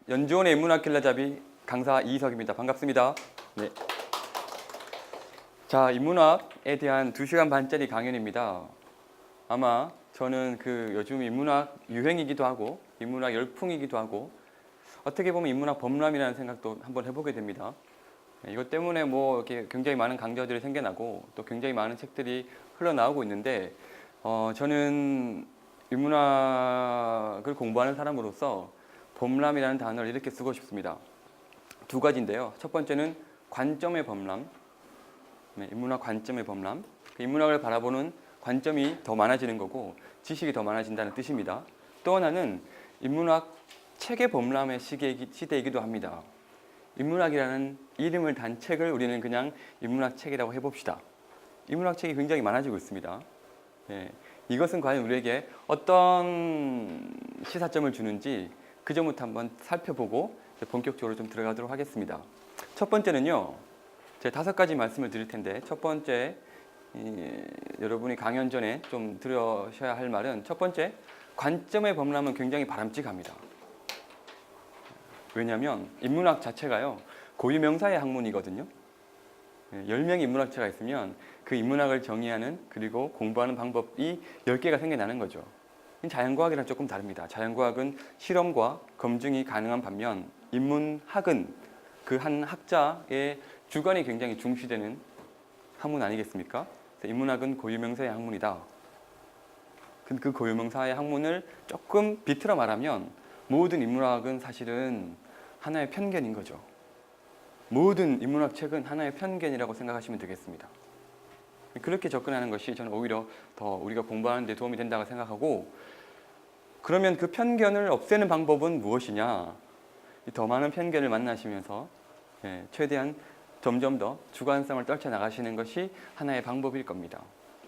연주원의 인문학 길라잡이 강사 이희석입니다. 반갑습니다. 네. 자, 인문학에 대한 2시간 반짜리 강연입니다. 아마 저는 요즘 인문학 유행이기도 하고 인문학 열풍이기도 하고 어떻게 보면 인문학 범람이라는 생각도 한번 해보게 됩니다. 이것 때문에 뭐 이렇게 굉장히 많은 강좌들이 생겨나고 또 굉장히 많은 책들이 흘러나오고 있는데 저는 인문학을 공부하는 사람으로서 범람이라는 단어를 이렇게 쓰고 싶습니다. 2가지인데요. 첫 번째는 관점의 범람, 인문학 관점의 범람. 인문학을 바라보는 관점이 더 많아지는 거고 지식이 더 많아진다는 뜻입니다. 또 하나는 인문학 책의 범람의 시대이기도 합니다. 인문학이라는 이름을 단 책을 우리는 그냥 인문학 책이라고 해봅시다. 인문학 책이 굉장히 많아지고 있습니다. 이것은 과연 우리에게 어떤 시사점을 주는지 그 점부터 한번 살펴보고 본격적으로 좀 들어가도록 하겠습니다. 첫 번째는요, 제가 5가지 말씀을 드릴 텐데, 첫 번째 여러분이 강연 전에 좀 들으셔야 할 말은, 첫 번째, 관점의 범람은 굉장히 바람직합니다. 왜냐하면 인문학 자체가요, 고유명사의 학문이거든요. 10명의 인문학자가 있으면 그 인문학을 정의하는 그리고 공부하는 방법이 10개가 생겨나는 거죠. 자연과학이랑 조금 다릅니다. 자연과학은 실험과 검증이 가능한 반면 인문학은 그 한 학자의 주관이 굉장히 중시되는 학문 아니겠습니까? 인문학은 고유명사의 학문이다. 그 고유명사의 학문을 조금 비틀어 말하면 모든 인문학은 사실은 하나의 편견인 거죠. 모든 인문학 책은 하나의 편견이라고 생각하시면 되겠습니다. 그렇게 접근하는 것이 저는 오히려 더 우리가 공부하는 데 도움이 된다고 생각하고, 그러면 그 편견을 없애는 방법은 무엇이냐? 더 많은 편견을 만나시면서 최대한 점점 더 주관성을 떨쳐나가시는 것이 하나의 방법일 겁니다.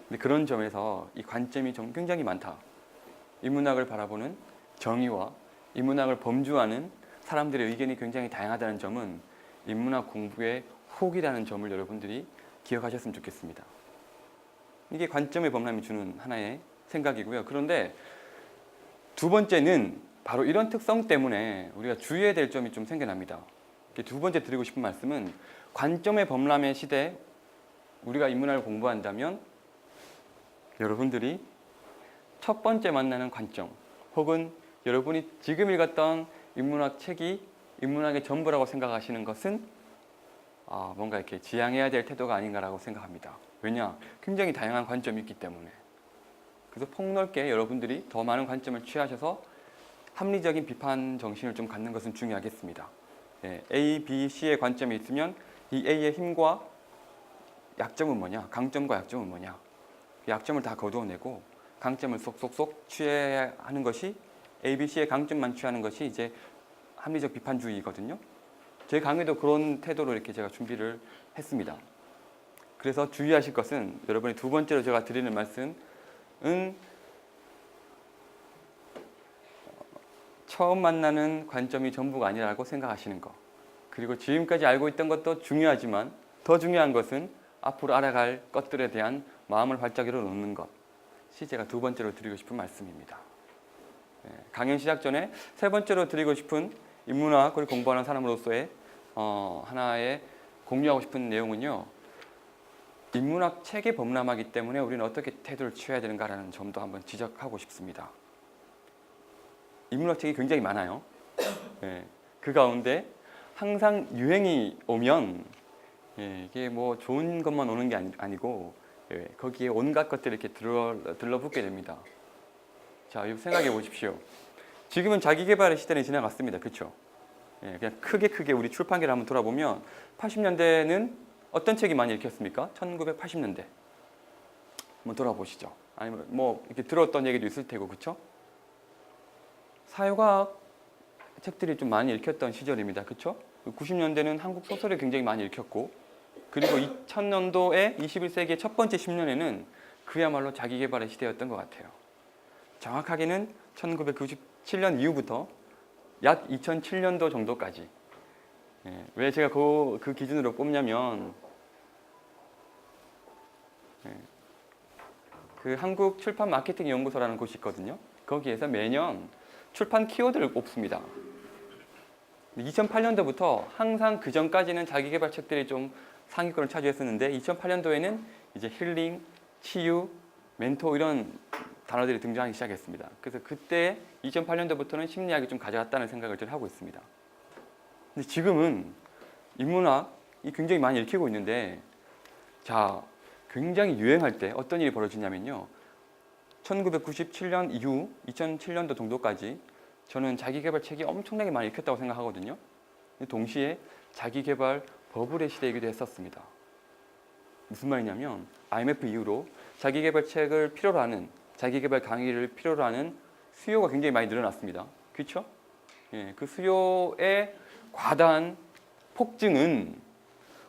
근데 그런 점에서 이 관점이 좀 굉장히 많다. 인문학을 바라보는 정의와 인문학을 범주하는 사람들의 의견이 굉장히 다양하다는 점은 인문학 공부의 혹이라는 점을 여러분들이 기억하셨으면 좋겠습니다. 이게 관점의 범람이 주는 하나의 생각이고요. 그런데 2번째는 바로 이런 특성 때문에 우리가 주의해야 될 점이 좀 생겨납니다. 2번째 드리고 싶은 말씀은, 관점의 범람의 시대, 우리가 인문학을 공부한다면 여러분들이 첫 번째 만나는 관점, 혹은 여러분이 지금 읽었던 인문학 책이 인문학의 전부라고 생각하시는 것은 뭔가 이렇게 지양해야 될 태도가 아닌가라고 생각합니다. 왜냐? 굉장히 다양한 관점이 있기 때문에. 그래서 폭넓게 여러분들이 더 많은 관점을 취하셔서 합리적인 비판 정신을 좀 갖는 것은 중요하겠습니다. A, B, C의 관점이 있으면 이 A의 힘과 약점은 뭐냐? 강점과 약점은 뭐냐? 약점을 다 거두어내고 강점을 쏙쏙쏙 취해야 하는 것이, A, B, C의 강점만 취하는 것이 이제 합리적 비판주의거든요. 제 강의도 그런 태도로 이렇게 제가 준비를 했습니다. 그래서 주의하실 것은, 여러분이 2번째로 제가 드리는 말씀은 처음 만나는 관점이 전부가 아니라고 생각하시는 것. 그리고 지금까지 알고 있던 것도 중요하지만 더 중요한 것은 앞으로 알아갈 것들에 대한 마음을 활짝 열어놓는 것이 제가 2번째로 드리고 싶은 말씀입니다. 강연 시작 전에 3번째로 드리고 싶은 인문학을 공부하는 사람으로서의 하나의 공유하고 싶은 내용은요, 인문학 책에 범람하기 때문에 우리는 어떻게 태도를 취해야 되는가라는 점도 한번 지적하고 싶습니다. 인문학 책이 굉장히 많아요. 그 가운데 항상 유행이 오면 이게 뭐 좋은 것만 오는 게 아니고 거기에 온갖 것들이 이렇게 들러붙게 됩니다. 자, 생각해 보십시오. 지금은 자기계발의 시대는 지나갔습니다. 그렇죠? 그냥 크게 우리 출판계를 한번 돌아보면 80년대는 어떤 책이 많이 읽혔습니까? 1980년대. 한번 돌아보시죠. 아니면 뭐 이렇게 들었던 얘기도 있을 테고, 그렇죠? 사회과학 책들이 좀 많이 읽혔던 시절입니다. 그렇죠? 90년대는 한국 소설이 굉장히 많이 읽혔고, 그리고 2000년도에 21세기의 첫 번째 10년에는 그야말로 자기계발의 시대였던 것 같아요. 정확하게는 1997년 이후부터 약 2007년도 정도까지. 왜 제가 그 기준으로 뽑냐면, 그 한국 출판 마케팅 연구소라는 곳이 있거든요. 거기에서 매년 출판 키워드를 뽑습니다. 2008년도부터 항상 그 전까지는 자기계발 책들이 좀 상위권을 차지했었는데 2008년도에는 이제 힐링, 치유, 멘토 이런 단어들이 등장하기 시작했습니다. 그래서 그때 2008년도부터는 심리학이 좀 가져갔다는 생각을 저는 하고 있습니다. 근데 지금은 인문학이 굉장히 많이 읽히고 있는데 자, 굉장히 유행할 때 어떤 일이 벌어지냐면요. 1997년 이후 2007년도 정도까지 저는 자기계발 책이 엄청나게 많이 읽혔다고 생각하거든요. 동시에 자기계발 버블의 시대이기도 했었습니다. 무슨 말이냐면 IMF 이후로 자기계발 책을 필요로 하는 자기계발 강의를 필요로 하는 수요가 굉장히 많이 늘어났습니다. 그렇죠? 예, 그 수요의 과다한 폭증은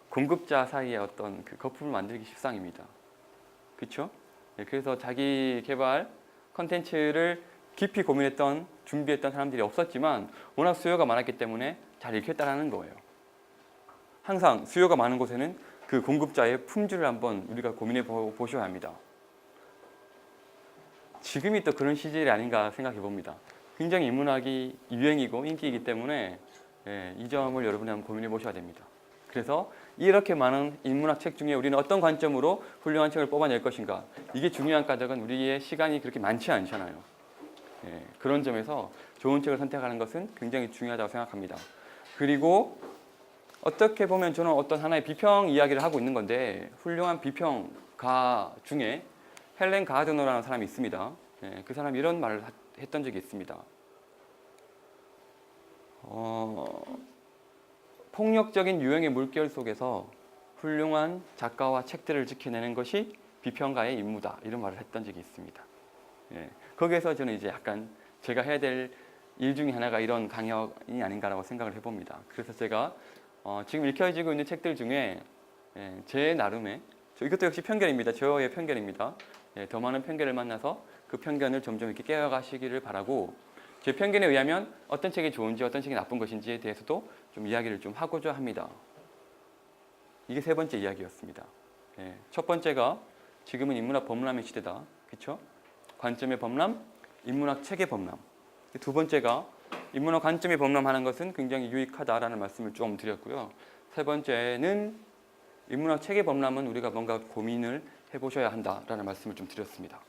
공급자 사이의 어떤 그 거품을 만들기 십상입니다. 그렇죠? 예, 그래서 자기계발 컨텐츠를 깊이 고민했던 준비했던 사람들이 없었지만 워낙 수요가 많았기 때문에 잘 읽혔다는 거예요. 항상 수요가 많은 곳에는 그 공급자의 품질을 한번 우리가 고민해 보셔야 합니다. 지금이 또 그런 시절이 아닌가 생각해 봅니다. 굉장히 인문학이 유행이고 인기이기 때문에 이 점을 여러분이 한번 고민해 보셔야 됩니다. 그래서 이렇게 많은 인문학 책 중에 우리는 어떤 관점으로 훌륭한 책을 뽑아낼 것인가, 이게 중요한 까닭은 우리의 시간이 그렇게 많지 않잖아요. 그런 점에서 좋은 책을 선택하는 것은 굉장히 중요하다고 생각합니다. 그리고 어떻게 보면 저는 어떤 하나의 비평 이야기를 하고 있는 건데 훌륭한 비평가 중에 헬렌 가드너라는 사람이 있습니다. 그 사람이 이런 말을 했던 적이 있습니다. 폭력적인 유행의 물결 속에서 훌륭한 작가와 책들을 지켜내는 것이 비평가의 임무다. 이런 말을 했던 적이 있습니다. 거기에서 저는 이제 약간 제가 해야 될 일 중에 하나가 이런 강연이 아닌가라고 생각을 해봅니다. 그래서 제가 지금 읽혀지고 있는 책들 중에 제 나름의 이것도 역시 편견입니다. 저의 편견입니다. 더 많은 편견을 만나서 그 편견을 점점 이렇게 깨어가시기를 바라고 제 편견에 의하면 어떤 책이 좋은지 어떤 책이 나쁜 것인지에 대해서도 좀 이야기를 좀 하고자 합니다. 이게 세 번째 이야기였습니다. 첫 번째가 지금은 인문학 범람의 시대다. 그렇죠? 관점의 범람, 인문학 책의 범람. 두 번째가 인문학 관점의 범람하는 것은 굉장히 유익하다라는 말씀을 좀 드렸고요. 세 번째는 인문학 책의 범람은 우리가 뭔가 고민을 해보셔야 한다라는 말씀을 좀 드렸습니다.